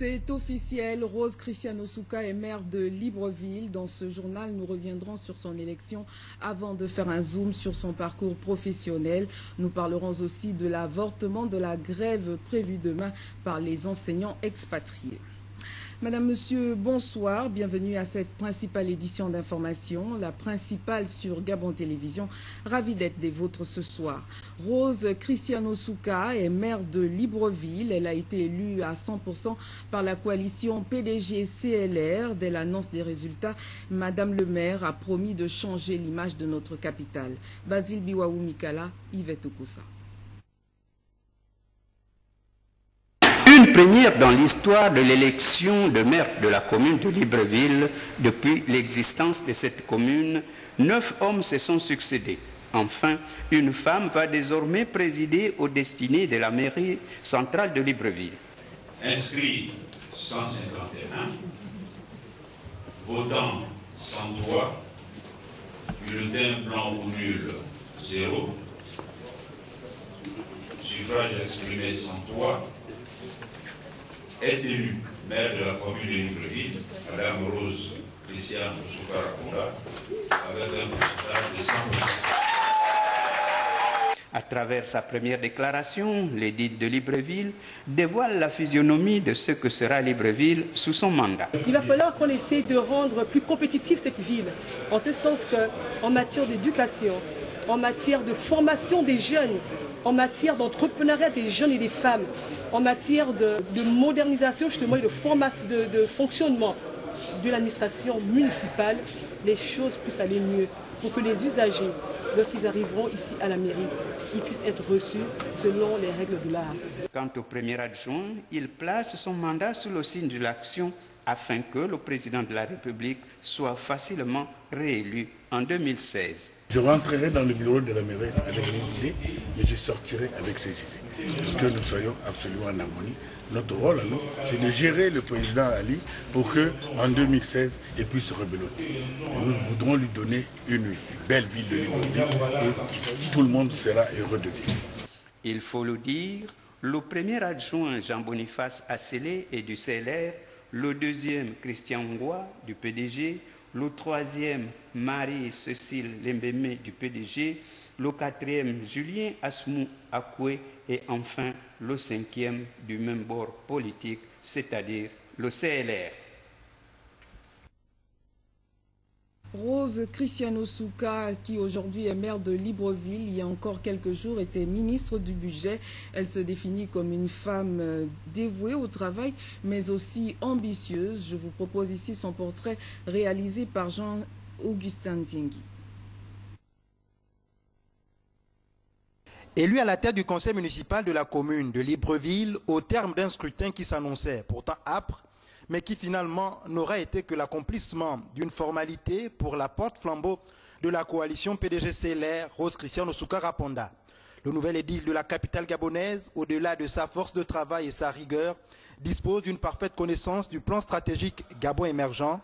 C'est officiel, Rose Cristiano Souka est maire de Libreville. Dans ce journal, nous reviendrons sur son élection avant de faire un zoom sur son parcours professionnel. Nous parlerons aussi de l'avortement de la grève prévue demain par les enseignants expatriés. Madame, Monsieur, bonsoir. Bienvenue à cette principale édition d'information, la principale sur Gabon Télévision. Ravi d'être des vôtres ce soir. Rose Cristiano Souka est maire de Libreville. Elle a été élue à 100% par la coalition PDG-CLR. Dès l'annonce des résultats, Madame le maire a promis de changer l'image de notre capitale. Basile Biwaou Mikala, Yvette Okusa. Une première dans l'histoire de l'élection de maire de la commune de Libreville. Depuis l'existence de cette commune, 9 hommes se sont succédés. Enfin, une femme va désormais présider aux destinées de la mairie centrale de Libreville. Inscrits 151, votants 103, bulletin blanc ou nul 0, suffrage exprimé 103, est élu maire de la commune de Libreville, Madame Rose Cristiano Souka avec un pourcentage de 100%. À travers sa première déclaration, l'édit de Libreville dévoile la physionomie de ce que sera Libreville sous son mandat. Il va falloir qu'on essaie de rendre plus compétitive cette ville, en ce sens qu'en matière d'éducation, en matière de formation des jeunes, en matière d'entrepreneuriat des jeunes et des femmes, en matière de modernisation justement et de fonctionnement de l'administration municipale, les choses puissent aller mieux pour que les usagers, lorsqu'ils arriveront ici à la mairie, ils puissent être reçus selon les règles de l'art. Quant au premier adjoint, il place son mandat sous le signe de l'action afin que le président de la République soit facilement réélu en 2016. Je rentrerai dans le bureau de la mairie avec mes idées, mais je sortirai avec ces idées. Parce que nous soyons absolument en harmonie. Notre rôle, à nous, c'est de gérer le président Ali pour qu'en 2016, il puisse se rebeller. Nous voudrons lui donner une belle ville de Libreville et tout le monde sera heureux de vivre. Il faut le dire, le premier adjoint Jean-Boniface Asselé est du CLR, le deuxième Christian Ngoua du PDG, le troisième Marie-Cécile Lembeme du PDG, le quatrième Julien Asmou Akoué et enfin le cinquième du même bord politique, c'est-à-dire le CLR. Rose Cristiano Souka, qui aujourd'hui est maire de Libreville, il y a encore quelques jours était ministre du budget. Elle se définit comme une femme dévouée au travail, mais aussi ambitieuse. Je vous propose ici son portrait réalisé par Jean-Augustin Diengui. Élu à la tête du conseil municipal de la commune de Libreville, au terme d'un scrutin qui s'annonçait pourtant âpre, mais qui finalement n'aurait été que l'accomplissement d'une formalité pour la porte-flambeau de la coalition PDG-CLR, Rose Cristiano Souka Raponda. Le nouvel édile de la capitale gabonaise, au-delà de sa force de travail et sa rigueur, dispose d'une parfaite connaissance du plan stratégique Gabon émergent,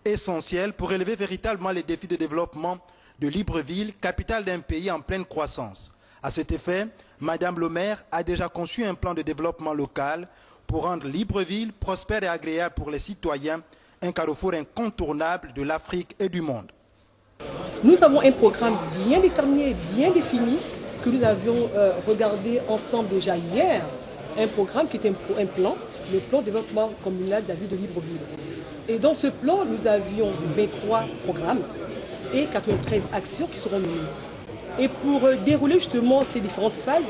essentiel pour élever véritablement les défis de développement de Libreville, capitale d'un pays en pleine croissance. À cet effet, Madame le maire a déjà conçu un plan de développement local pour rendre Libreville prospère et agréable pour les citoyens, un carrefour incontournable de l'Afrique et du monde. Nous avons un programme bien déterminé, bien défini, que nous avions regardé ensemble déjà hier. Un programme qui était un plan, le plan de développement communal de la ville de Libreville. Et dans ce plan, nous avions 23 programmes et 93 actions qui seront menées. Et pour dérouler justement ces différentes phases,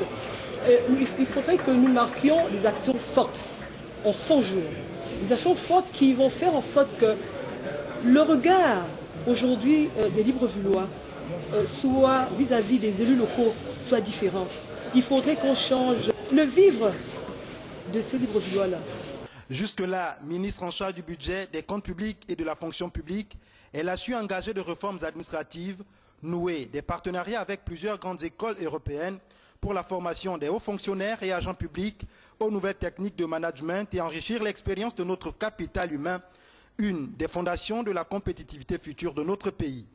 il faudrait que nous marquions des actions fortes en 100 jours. Des actions fortes qui vont faire en sorte que le regard aujourd'hui des Librevillois soit vis-à-vis des élus locaux soit différent. Il faudrait qu'on change le vivre de ces Librevillois-là. Jusque-là, ministre en charge du budget, des comptes publics et de la fonction publique, elle a su engager des réformes administratives, nouer des partenariats avec plusieurs grandes écoles européennes pour la formation des hauts fonctionnaires et agents publics aux nouvelles techniques de management et enrichir l'expérience de notre capital humain, une des fondations de la compétitivité future de notre pays.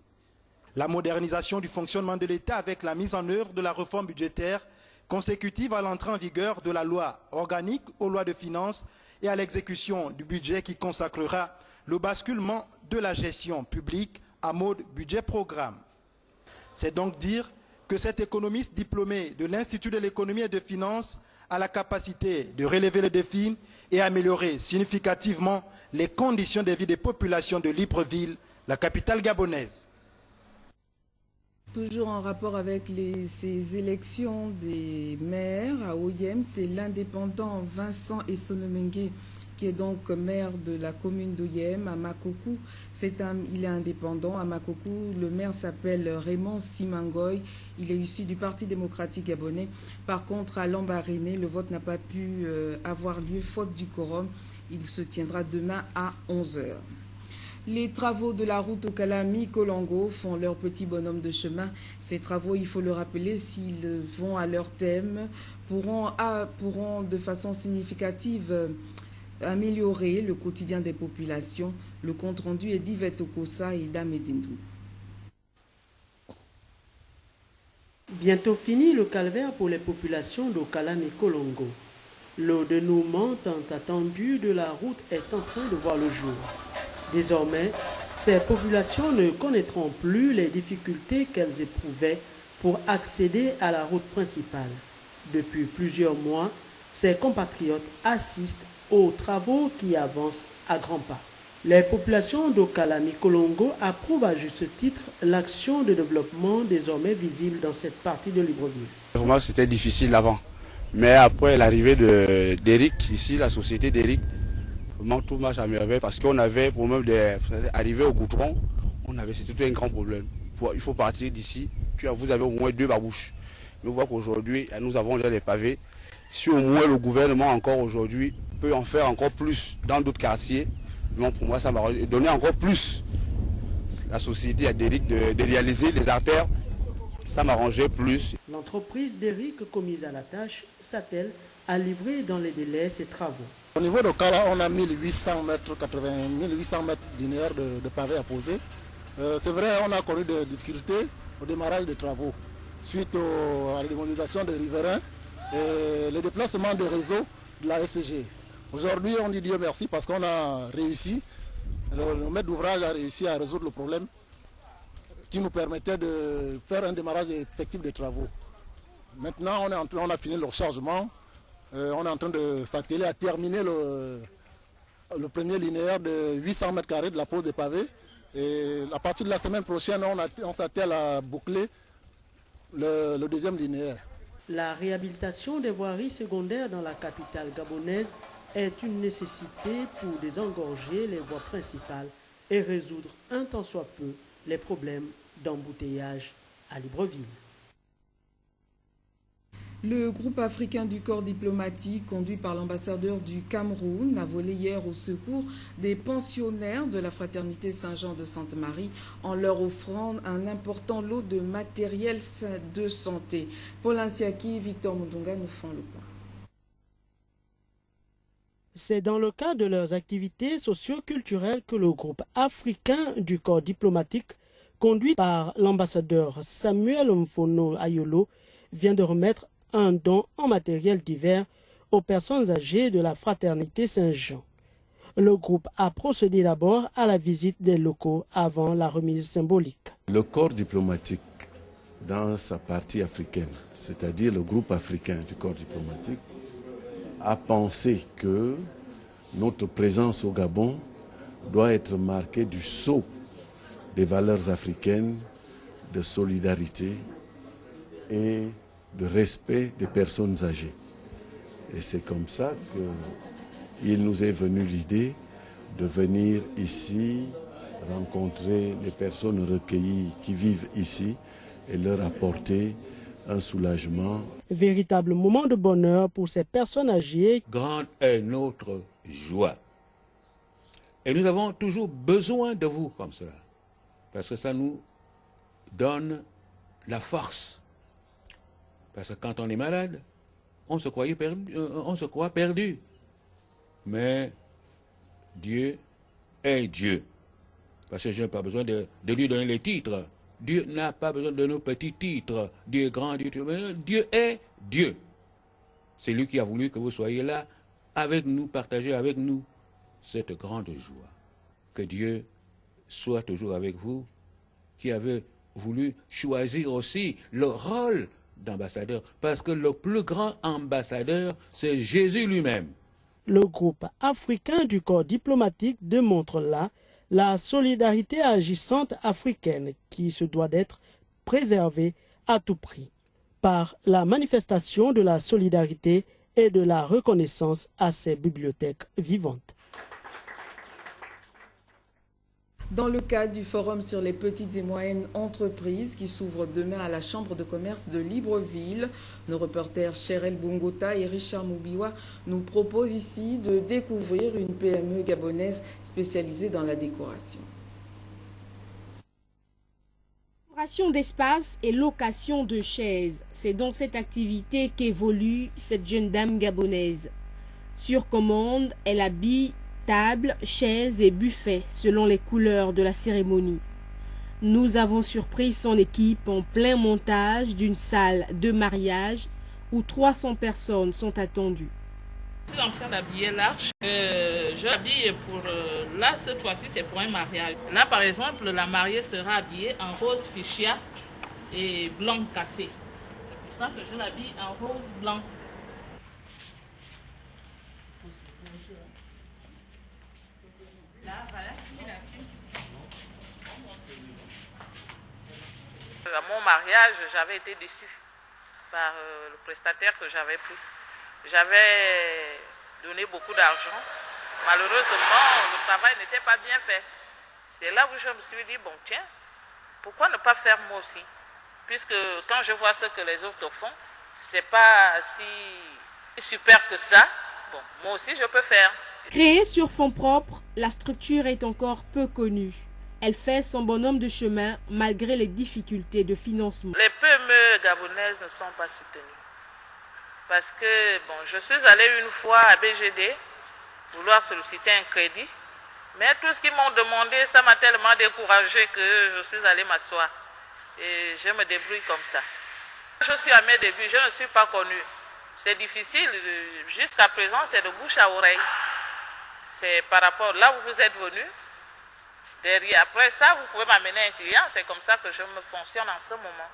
La modernisation du fonctionnement de l'État avec la mise en œuvre de la réforme budgétaire consécutive à l'entrée en vigueur de la loi organique aux lois de finances et à l'exécution du budget qui consacrera le basculement de la gestion publique à mode budget-programme. C'est donc dire que cet économiste diplômé de l'Institut de l'économie et des finances a la capacité de relever le défi et améliorer significativement les conditions de vie des populations de Libreville, la capitale gabonaise. Toujours en rapport avec ces élections des maires à Oyem, c'est l'indépendant Vincent Essonomengue qui est donc maire de la commune d'Oyem, à Makokou. Il est indépendant. À Makokou, le maire s'appelle Raymond Simangoy. Il est issu du Parti démocratique gabonais. Par contre, à Lambaréné, le vote n'a pas pu avoir lieu faute du quorum. Il se tiendra demain à 11 h. Les travaux de la route Okala-Mikolongo font leur petit bonhomme de chemin. Ces travaux, il faut le rappeler, s'ils vont à leur thème, pourront de façon significative améliorer le quotidien des populations. Le compte rendu est d'Yvette Okosa et d'Amedindou. Bientôt fini le calvaire pour les populations d'Okala-Mikolongo. Le dénouement tant attendu de la route est en train de voir le jour. Désormais, ces populations ne connaîtront plus les difficultés qu'elles éprouvaient pour accéder à la route principale. Depuis plusieurs mois, ces compatriotes assistent aux travaux qui avancent à grands pas. Les populations d'Okala-Mikolongo approuvent à juste titre l'action de développement désormais visible dans cette partie de Libreville. Vraiment, c'était difficile avant. Mais après l'arrivée d'Eric, ici, la société d'Eric, vraiment tout marche à merveille parce qu'on avait pour même d'arriver au goudron, c'était tout un grand problème. Il faut partir d'ici, vous avez au moins 2 babouches. Mais on voit qu'aujourd'hui, nous avons déjà des pavés. Si au moins le gouvernement encore aujourd'hui peut en faire encore plus dans d'autres quartiers, donc pour moi ça m'a donné encore plus la société à d'Eric de réaliser les artères, ça m'arrangeait plus. L'entreprise d'Eric commise à la tâche s'attelle à livrer dans les délais ses travaux. Au niveau de Kala, on a 1800 mètres linéaires de pavés à poser. C'est vrai, on a connu des difficultés au démarrage des travaux suite à la démobilisation des riverains et le déplacement des réseaux de la SCG. Aujourd'hui, on dit Dieu merci parce qu'on a réussi, le maître d'ouvrage a réussi à résoudre le problème qui nous permettait de faire un démarrage effectif des travaux. Maintenant, on a fini le rechargement. On est en train de s'atteler à terminer le premier linéaire de 800 mètres carrés de la pose des pavés. Et à partir de la semaine prochaine, on s'attelle à boucler le deuxième linéaire. La réhabilitation des voiries secondaires dans la capitale gabonaise est une nécessité pour désengorger les voies principales et résoudre un tant soit peu les problèmes d'embouteillage à Libreville. Le groupe africain du corps diplomatique, conduit par l'ambassadeur du Cameroun, a volé hier au secours des pensionnaires de la fraternité Saint-Jean de Sainte-Marie en leur offrant un important lot de matériel de santé. Paul Ansiaki et Victor Mundunga nous font le point. C'est dans le cadre de leurs activités socio-culturelles que le groupe africain du corps diplomatique, conduit par l'ambassadeur Samuel Mfono Ayolo, vient de remettre un don en matériel divers aux personnes âgées de la fraternité Saint-Jean. Le groupe a procédé d'abord à la visite des locaux avant la remise symbolique. Le corps diplomatique, dans sa partie africaine, c'est-à-dire le groupe africain du corps diplomatique, a pensé que notre présence au Gabon doit être marquée du sceau des valeurs africaines, de solidarité et de respect des personnes âgées. Et c'est comme ça qu'il nous est venu l'idée de venir ici rencontrer les personnes recueillies qui vivent ici et leur apporter un soulagement. Véritable moment de bonheur pour ces personnes âgées. Grande est notre joie. Et nous avons toujours besoin de vous comme cela. Parce que ça nous donne la force. Parce que quand on est malade, on se croit perdu. Mais Dieu est Dieu. Parce que je n'ai pas besoin de lui donner les titres. Dieu n'a pas besoin de nos petits titres. Dieu est grand, Dieu est Dieu. C'est lui qui a voulu que vous soyez là avec nous, partager avec nous cette grande joie. Que Dieu soit toujours avec vous, qui avez voulu choisir aussi le rôle d'ambassadeur, parce que le plus grand ambassadeur, c'est Jésus lui-même. Le groupe africain du corps diplomatique démontre là la solidarité agissante africaine qui se doit d'être préservée à tout prix par la manifestation de la solidarité et de la reconnaissance à ces bibliothèques vivantes. Dans le cadre du forum sur les petites et moyennes entreprises qui s'ouvre demain à la Chambre de commerce de Libreville, nos reporters Cherel Bongota et Richard Moubiwa nous proposent ici de découvrir une PME gabonaise spécialisée dans la décoration. Décoration d'espace et location de chaises, c'est dans cette activité qu'évolue cette jeune dame gabonaise. Sur commande, elle habille tables, chaises et buffets selon les couleurs de la cérémonie. Nous avons surpris son équipe en plein montage d'une salle de mariage où 300 personnes sont attendues. Je suis en train d'habiller l'arche. Je l'habille pour... là, cette fois-ci, c'est pour un mariage. Là, par exemple, la mariée sera habillée en rose fuchsia et blanc cassé. C'est pour ça que je l'habille en rose blanc. À mon mariage, j'avais été déçue par le prestataire que j'avais pris. J'avais donné beaucoup d'argent. Malheureusement, le travail n'était pas bien fait. C'est là où je me suis dit, bon tiens, pourquoi ne pas faire moi aussi? Puisque quand je vois ce que les autres font, c'est pas si super que ça. Bon, moi aussi je peux faire. Créée sur fonds propres, la structure est encore peu connue. Elle fait son bonhomme de chemin malgré les difficultés de financement. Les PME gabonaises ne sont pas soutenues. Parce que bon, je suis allée une fois à BGD vouloir solliciter un crédit. Mais tout ce qu'ils m'ont demandé, ça m'a tellement découragée que je suis allée m'asseoir. Et je me débrouille comme ça. Je suis à mes débuts, je ne suis pas connue. C'est difficile, jusqu'à présent c'est de bouche à oreille. C'est par rapport là où vous êtes venu. Derrière, après ça, vous pouvez m'amener un client. C'est comme ça que je me fonctionne en ce moment.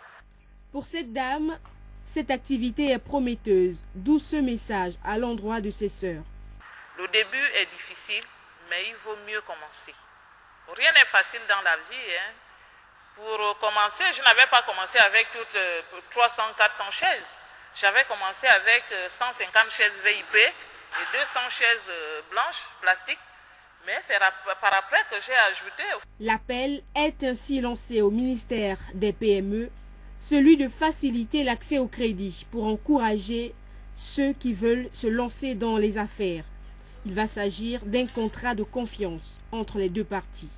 Pour cette dame, cette activité est prometteuse, d'où ce message à l'endroit de ses sœurs. Le début est difficile, mais il vaut mieux commencer. Rien n'est facile dans la vie. Pour commencer, je n'avais pas commencé avec toutes 300, 400 chaises. J'avais commencé avec 150 chaises VIP et 200 chaises blanches, plastiques. Mais c'est par après que j'ai ajouté. L'appel est ainsi lancé au ministère des PME, celui de faciliter l'accès au crédit pour encourager ceux qui veulent se lancer dans les affaires. Il va s'agir d'un contrat de confiance entre les deux parties.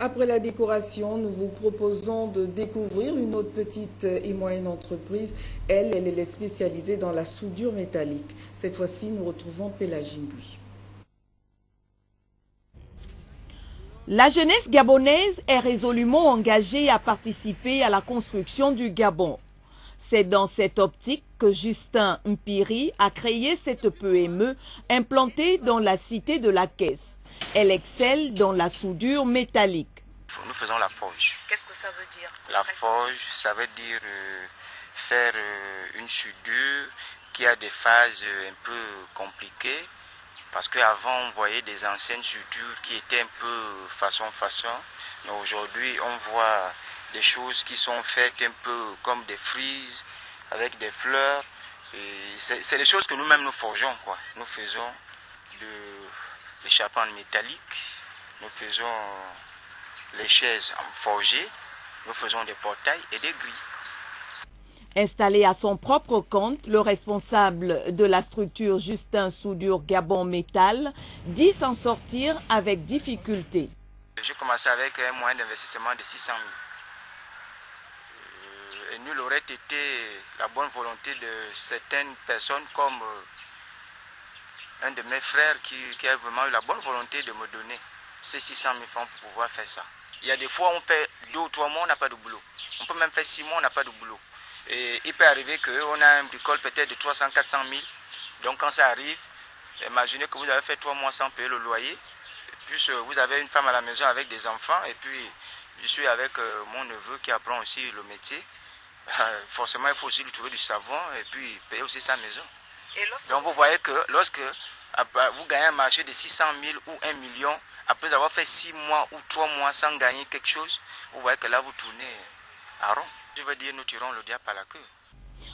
Après la décoration, nous vous proposons de découvrir une autre petite et moyenne entreprise. Elle est spécialisée dans la soudure métallique. Cette fois-ci, nous retrouvons Pélagie Mbui. La jeunesse gabonaise est résolument engagée à participer à la construction du Gabon. C'est dans cette optique que Justin Mpiri a créé cette PME implantée dans la cité de la Caisse. Elle excelle dans la soudure métallique. Nous faisons la forge. Qu'est-ce que ça veut dire? La forge, ça veut dire faire une soudure qui a des phases un peu compliquées. Parce qu'avant, on voyait des anciennes soudures qui étaient un peu façon. Mais aujourd'hui, on voit des choses qui sont faites un peu comme des frises, avec des fleurs. C'est les choses que nous-mêmes nous forgeons, quoi. Nous faisons les charpentes métalliques, nous faisons les chaises forgées, nous faisons des portails et des grilles. Installé à son propre compte, le responsable de la structure Justin Soudure Gabon Métal dit s'en sortir avec difficulté. J'ai commencé avec un moyen d'investissement de 600 000. Et nul aurait été la bonne volonté de certaines personnes comme un de mes frères qui a vraiment eu la bonne volonté de me donner ces 600 000 francs pour pouvoir faire ça. Il y a des fois on fait 2 ou 3 mois, on n'a pas de boulot. On peut même faire 6 mois, on n'a pas de boulot. Et il peut arriver qu'on a un bricole peut-être de 300, 400 000 Donc quand ça arrive, imaginez que vous avez fait 3 mois sans payer le loyer, puis vous avez une femme à la maison avec des enfants, et puis je suis avec mon neveu qui apprend aussi le métier. Forcément, il faut aussi lui trouver du savon et puis payer aussi sa maison. Donc vous voyez que lorsque vous gagnez un marché de 600 000 ou 1 million, après avoir fait 6 mois ou 3 mois sans gagner quelque chose, vous voyez que là vous tournez à rond. Je veux dire, nous tirons le diable par la queue.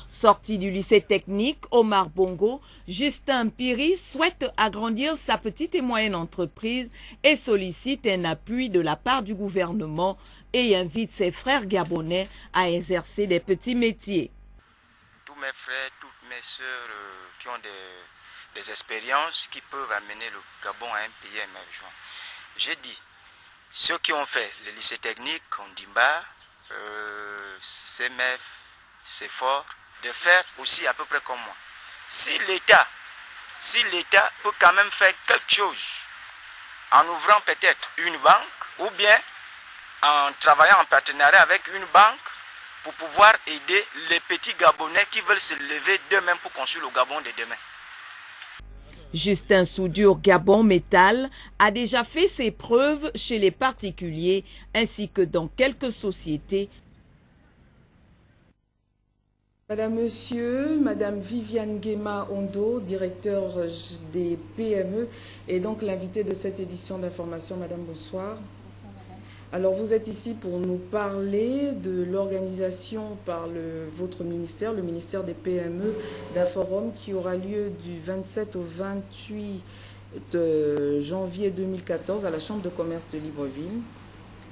Sorti du lycée technique Omar Bongo, Justin Mpiri souhaite agrandir sa petite et moyenne entreprise et sollicite un appui de la part du gouvernement et invite ses frères gabonais à exercer des petits métiers. Tous mes frères, toutes mes sœurs qui ont des expériences qui peuvent amener le Gabon à un pays émergent. J'ai dit, ceux qui ont fait le lycée technique, Ondimba, CMF, CEFOR, de faire aussi à peu près comme moi. Si l'État peut quand même faire quelque chose en ouvrant peut-être une banque ou bien en travaillant en partenariat avec une banque pour pouvoir aider les petits Gabonais qui veulent se lever d'eux-mêmes pour construire le Gabon de demain. Justin Soudure Gabon Métal a déjà fait ses preuves chez les particuliers ainsi que dans quelques sociétés. Madame, Monsieur, Madame Viviane Guéma Ondo, directeur des PME, est donc l'invitée de cette édition d'information. Madame, bonsoir. Bonsoir, madame. Alors, vous êtes ici pour nous parler de l'organisation par votre ministère, le ministère des PME, d'un forum qui aura lieu du 27 au 28 de janvier 2014 à la Chambre de commerce de Libreville.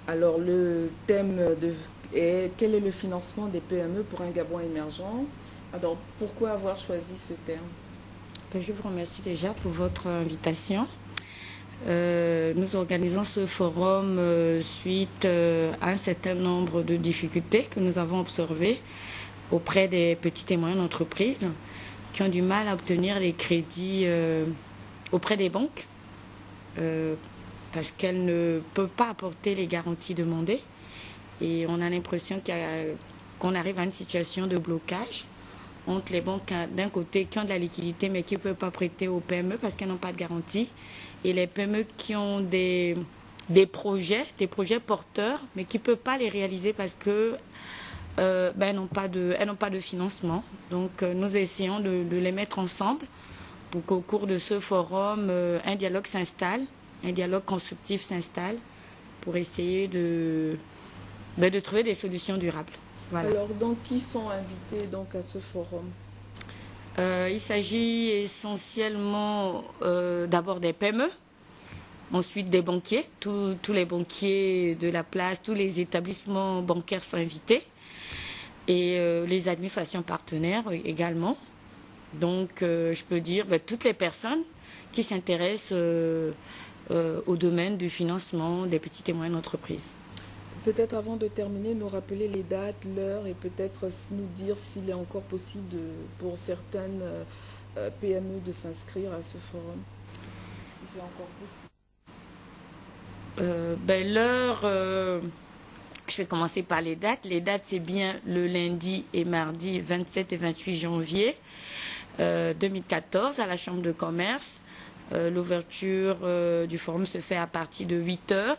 Alors, le thème est quel est le financement des PME pour un Gabon émergent? Alors, pourquoi avoir choisi ce terme? Je vous remercie déjà pour votre invitation. Nous organisons ce forum suite à un certain nombre de difficultés que nous avons observées auprès des petites et moyennes entreprises qui ont du mal à obtenir les crédits auprès des banques. Parce qu'elles ne peuvent pas apporter les garanties demandées. Et on a l'impression qu'on arrive à une situation de blocage entre les banques d'un côté qui ont de la liquidité mais qui ne peuvent pas prêter aux PME parce qu'elles n'ont pas de garantie, et les PME qui ont des projets porteurs mais qui ne peuvent pas les réaliser parce que elles n'ont pas de financement. Donc nous essayons de les mettre ensemble pour qu'au cours de ce forum, un dialogue s'installe. Un dialogue constructif s'installe pour essayer de trouver des solutions durables. Voilà. Alors, donc, qui sont invités donc, à ce forum? Il s'agit essentiellement d'abord des PME, ensuite des banquiers. Tous les banquiers de la place, tous les établissements bancaires sont invités et les administrations partenaires également. Donc, je peux dire toutes les personnes qui s'intéressent au domaine du financement des petites et moyennes entreprises. Peut-être avant de terminer, nous rappeler les dates, l'heure et peut-être nous dire s'il est encore possible pour certaines PME de s'inscrire à ce forum, si c'est encore possible. L'heure, je vais commencer par les dates. Les dates, c'est bien le lundi et mardi 27 et 28 janvier 2014 à la Chambre de commerce. L'ouverture du forum se fait à partir de 8 heures.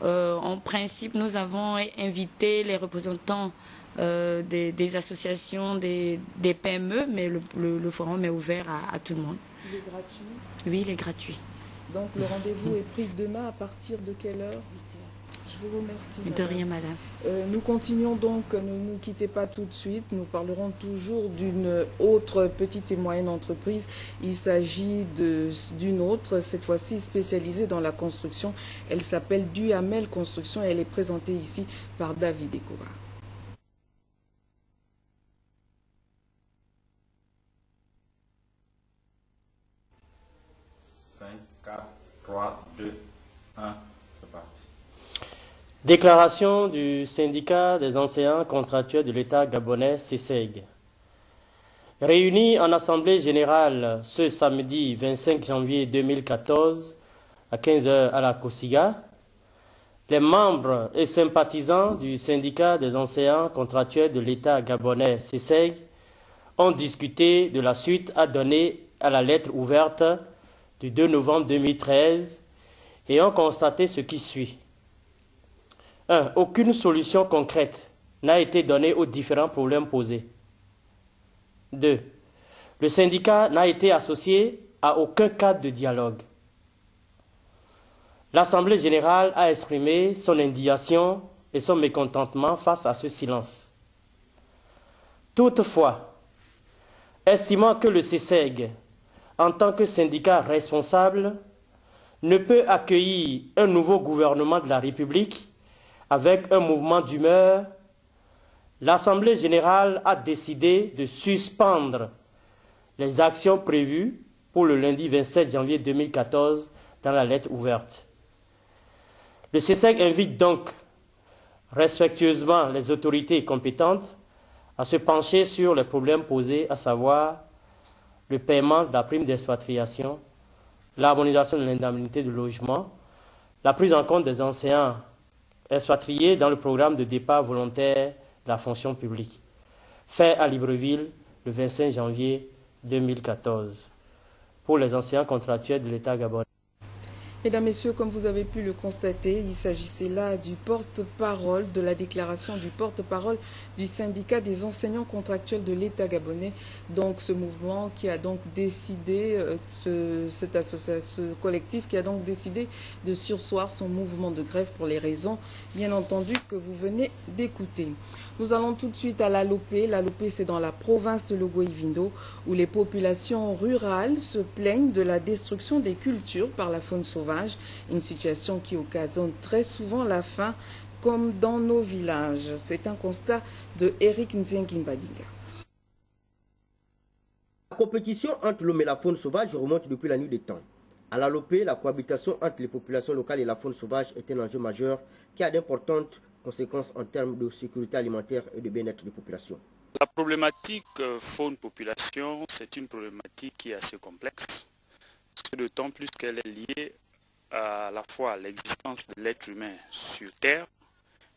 En principe, nous avons invité les représentants des associations des PME, mais le forum est ouvert à tout le monde. Il est gratuit? Oui, il est gratuit. Donc le rendez-vous est pris demain à partir de quelle heure? 8 heures. Je vous remercie. De rien, madame. Nous continuons donc, ne nous quittez pas tout de suite. Nous parlerons toujours d'une autre petite et moyenne entreprise. Il s'agit d'une autre, cette fois-ci spécialisée dans la construction. Elle s'appelle Duhamel Construction et elle est présentée ici par David Ekova. 5, 4, 3, 2, 1, c'est parti. Déclaration du syndicat des enseignants contractuels de l'État gabonais, CESEG. Réunis en assemblée générale ce samedi 25 janvier 2014 à 15h à la Kosiga, les membres et sympathisants du syndicat des enseignants contractuels de l'État gabonais, CESEG, ont discuté de la suite à donner à la lettre ouverte du 2 novembre 2013 et ont constaté ce qui suit. 1. Aucune solution concrète n'a été donnée aux différents problèmes posés. 2. Le syndicat n'a été associé à aucun cadre de dialogue. L'Assemblée générale a exprimé son indignation et son mécontentement face à ce silence. Toutefois, estimant que le CESEG, en tant que syndicat responsable, ne peut accueillir un nouveau gouvernement de la République avec un mouvement d'humeur, l'Assemblée générale a décidé de suspendre les actions prévues pour le lundi 27 janvier 2014 dans la lettre ouverte. Le CESEG invite donc respectueusement les autorités compétentes à se pencher sur les problèmes posés, à savoir le paiement de la prime d'expatriation, l'harmonisation de l'indemnité de logement, la prise en compte des enseignants expatriés dans le programme de départ volontaire de la fonction publique, fait à Libreville le 25 janvier 2014, pour les enseignants contractuels de l'État gabonais. Mesdames, Messieurs, comme vous avez pu le constater, il s'agissait là du porte-parole, de la déclaration du porte-parole du syndicat des enseignants contractuels de l'État gabonais. Donc ce mouvement qui a donc décidé, ce collectif qui a donc décidé de surseoir son mouvement de grève pour les raisons, bien entendu, que vous venez d'écouter. Nous allons tout de suite à l'Alopé. L'Alopé, c'est dans la province de Logo-Ivindo, où les populations rurales se plaignent de la destruction des cultures par la faune sauvage, une situation qui occasionne très souvent la faim, comme dans nos villages. C'est un constat de Eric Nzengimbadinga. La compétition entre l'homme et la faune sauvage remonte depuis la nuit des temps. À l'Alopé, la cohabitation entre les populations locales et la faune sauvage est un enjeu majeur qui a d'importantes conséquences en termes de sécurité alimentaire et de bien-être des populations. La problématique faune-population, c'est une problématique qui est assez complexe, d'autant plus qu'elle est liée à la fois à l'existence de l'être humain sur Terre,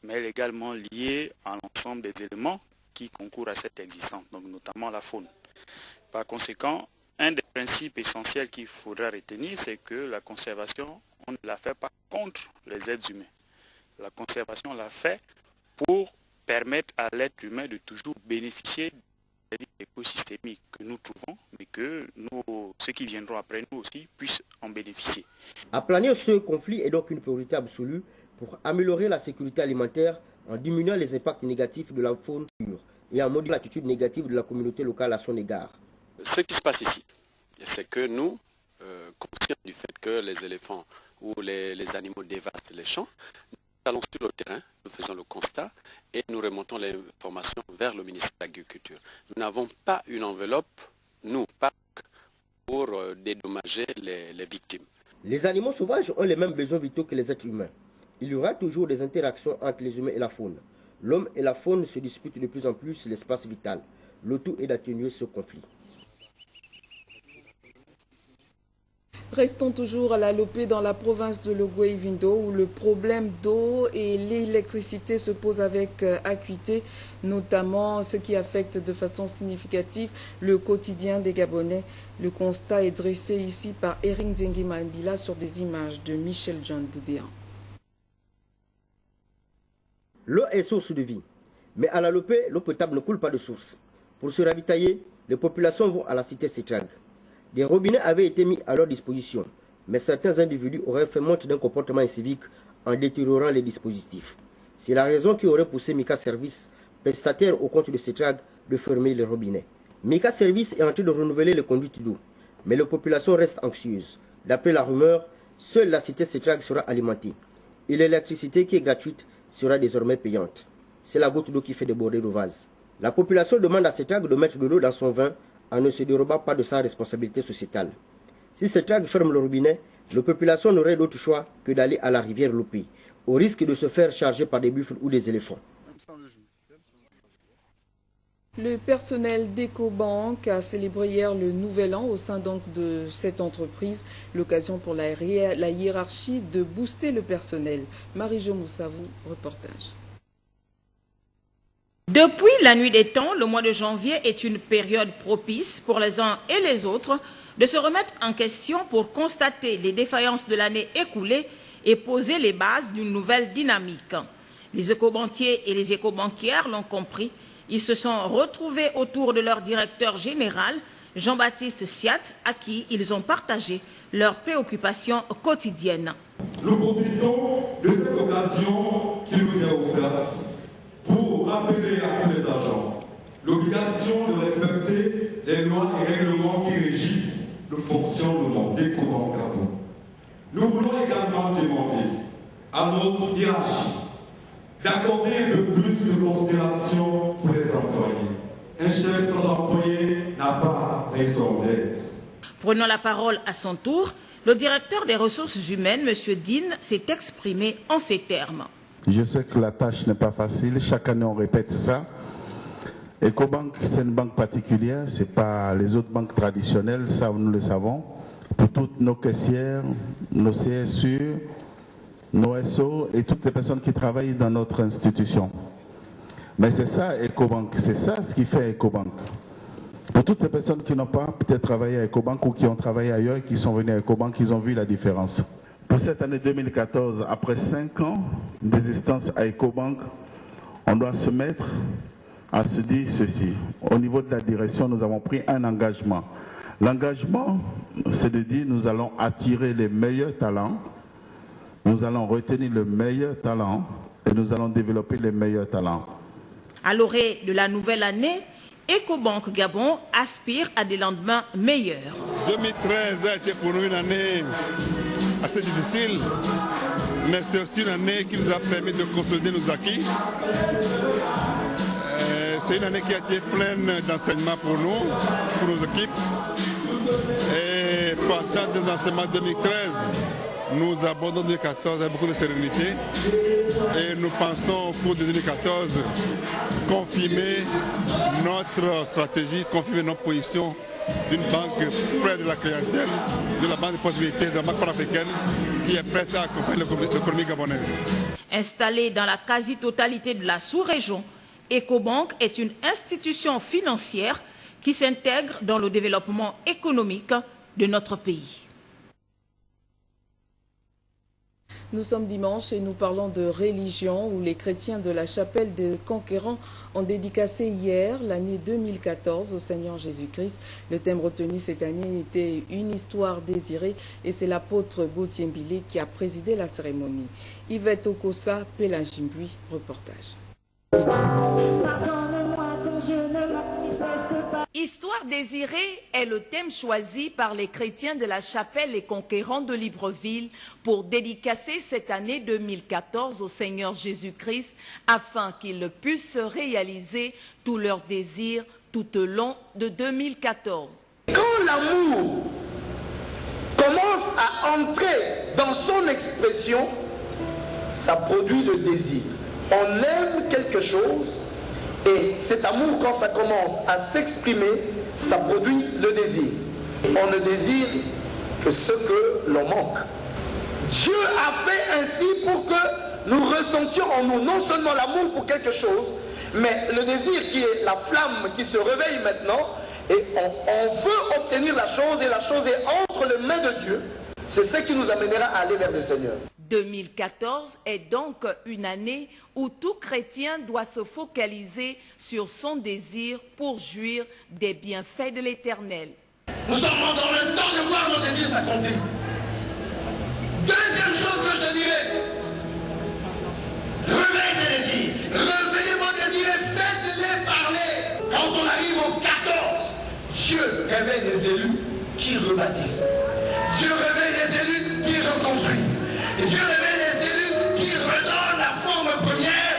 mais elle est également liée à l'ensemble des éléments qui concourent à cette existence, donc notamment la faune. Par conséquent, un des principes essentiels qu'il faudra retenir, c'est que la conservation, on ne la fait pas contre les êtres humains. La conservation, on la fait pour permettre à l'être humain de toujours bénéficier des écosystémiques que nous trouvons, mais que ceux qui viendront après nous aussi puissent en bénéficier. Aplanir ce conflit est donc une priorité absolue pour améliorer la sécurité alimentaire en diminuant les impacts négatifs de la faune et en modulant l'attitude négative de la communauté locale à son égard. Ce qui se passe ici, c'est que nous, conscients du fait que les éléphants ou les animaux dévastent les champs, nous allons sur le terrain, nous faisons le constat et nous remontons les informations vers le ministère de l'Agriculture. Nous n'avons pas une enveloppe, nous, pour dédommager les victimes. Les animaux sauvages ont les mêmes besoins vitaux que les êtres humains. Il y aura toujours des interactions entre les humains et la faune. L'homme et la faune se disputent de plus en plus l'espace vital. Le tout est d'atténuer ce conflit. Restons toujours à l'Alopé dans la province de Logo-Ivindo où le problème d'eau et l'électricité se pose avec acuité, notamment ce qui affecte de façon significative le quotidien des Gabonais. Le constat est dressé ici par Eric Nzengimbadinga sur des images de Michel John Boudéan. L'eau est source de vie, mais à l'Alopé, l'eau potable ne coule pas de source. Pour se ravitailler, les populations vont à la cité Setrag. Des robinets avaient été mis à leur disposition, mais certains individus auraient fait montre d'un comportement incivique en détériorant les dispositifs. C'est la raison qui aurait poussé Mika Service, prestataire au compte de Setrag, de fermer les robinets. Mika Service est en train de renouveler les conduites d'eau, mais la population reste anxieuse. D'après la rumeur, seule la cité Setrag sera alimentée, et l'électricité qui est gratuite sera désormais payante. C'est la goutte d'eau qui fait déborder le vase. La population demande à Setrag de mettre de l'eau dans son vin en ne se dérobant pas de sa responsabilité sociétale. Si Setrag ferme le robinet, la population n'aurait d'autre choix que d'aller à la rivière Lopé, au risque de se faire charger par des buffles ou des éléphants. Le personnel d'EcoBank a célébré hier le nouvel an au sein donc de cette entreprise, l'occasion pour la hiérarchie de booster le personnel. Marie-Jo Moussavou, reportage. Depuis la nuit des temps, le mois de janvier est une période propice pour les uns et les autres de se remettre en question pour constater les défaillances de l'année écoulée et poser les bases d'une nouvelle dynamique. Les écobanquiers et les écobanquières l'ont compris. Ils se sont retrouvés autour de leur directeur général, Jean-Baptiste Siat, à qui ils ont partagé leurs préoccupations quotidiennes. Nous profitons de cette occasion qui nous est offerte pour rappeler à tous les agents l'obligation de respecter les lois et règlements qui régissent le fonctionnement d'Ecobank Gabon. Nous voulons également demander à notre hiérarchie d'accorder un peu plus de considération pour les employés. Un chef sans employé n'a pas raison d'être. Prenant la parole à son tour, le directeur des ressources humaines, M. Dean, s'est exprimé en ces termes. Je sais que la tâche n'est pas facile, chaque année on répète ça. Ecobank, c'est une banque particulière, ce n'est pas les autres banques traditionnelles, ça nous le savons. Pour toutes nos caissières, nos CSU, nos SO et toutes les personnes qui travaillent dans notre institution. Mais c'est ça Ecobank, c'est ça ce qui fait Ecobank. Pour toutes les personnes qui n'ont pas peut-être travaillé à Ecobank ou qui ont travaillé ailleurs et qui sont venus à Ecobank, ils ont vu la différence. Pour cette année 2014, après 5 ans d'existence à Ecobank, on doit se mettre à se dire ceci. Au niveau de la direction, nous avons pris un engagement. L'engagement, c'est de dire nous allons attirer les meilleurs talents, nous allons retenir le meilleur talent et nous allons développer les meilleurs talents. À l'orée de la nouvelle année, Ecobank Gabon aspire à des lendemains meilleurs. 2013 a été pour nous une année assez difficile, mais c'est aussi une année qui nous a permis de consolider nos acquis. C'est une année qui a été pleine d'enseignements pour nous, pour nos équipes. Et partant des enseignements 2013, nous abordons 2014 avec beaucoup de sérénité. Et nous pensons au cours de 2014 confirmer notre stratégie, confirmer notre position d'une banque près de la clientèle, de la banque de possibilités, de la banque panafricaine qui est prête à accompagner l'économie gabonaise. Installée dans la quasi-totalité de la sous-région, Ecobank est une institution financière qui s'intègre dans le développement économique de notre pays. Nous sommes dimanche et nous parlons de religion où les chrétiens de la chapelle des Conquérants ont dédicacé hier l'année 2014 au Seigneur Jésus-Christ. Le thème retenu cette année était une histoire désirée et c'est l'apôtre Gauthier Mbilé qui a présidé la cérémonie. Yvette Okosa, Pélagimbui, reportage. Histoire désirée est le thème choisi par les chrétiens de la chapelle Les Conquérants de Libreville pour dédicacer cette année 2014 au Seigneur Jésus-Christ afin qu'il puisse réaliser tous leurs désirs tout au long de 2014. Quand l'amour commence à entrer dans son expression, ça produit le désir. On aime quelque chose et cet amour, quand ça commence à s'exprimer, ça produit le désir. On ne désire que ce que l'on manque. Dieu a fait ainsi pour que nous ressentions en nous non seulement l'amour pour quelque chose, mais le désir qui est la flamme qui se réveille maintenant, et on veut obtenir la chose et la chose est entre les mains de Dieu. C'est ce qui nous amènera à aller vers le Seigneur. 2014 est donc une année où tout chrétien doit se focaliser sur son désir pour jouir des bienfaits de l'Éternel. Nous sommes dans le temps de voir nos désirs s'accomplir. Deuxième chose que je te dirais, réveille tes désirs, réveillez vos désirs et faites-les parler. Quand on arrive au 14, Dieu réveille les élus qui rebâtissent. Dieu réveille les élus qui reconstruisent. Dieu réveille les élus qui redonnent la forme première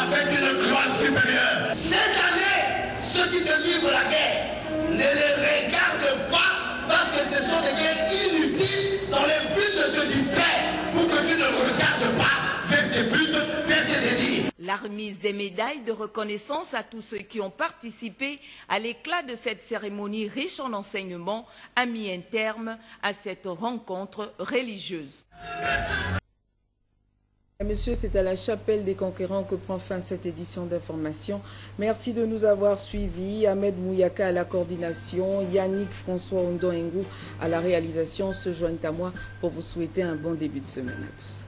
avec une gloire supérieure. Cette année, ceux qui te livrent la guerre, ne les regarde pas parce que ce sont des guerres inutiles dans les buts de te distraire pour que tu ne regardes pas vers tes buts, vers tes désirs. La remise des médailles de reconnaissance à tous ceux qui ont participé à l'éclat de cette cérémonie riche en enseignements a mis un terme à cette rencontre religieuse. Monsieur, c'est à la chapelle des Conquérants que prend fin cette édition d'information. Merci de nous avoir suivis. Ahmed Mouyaka à la coordination, Yannick François Ondoengou à la réalisation se joignent à moi pour vous souhaiter un bon début de semaine à tous.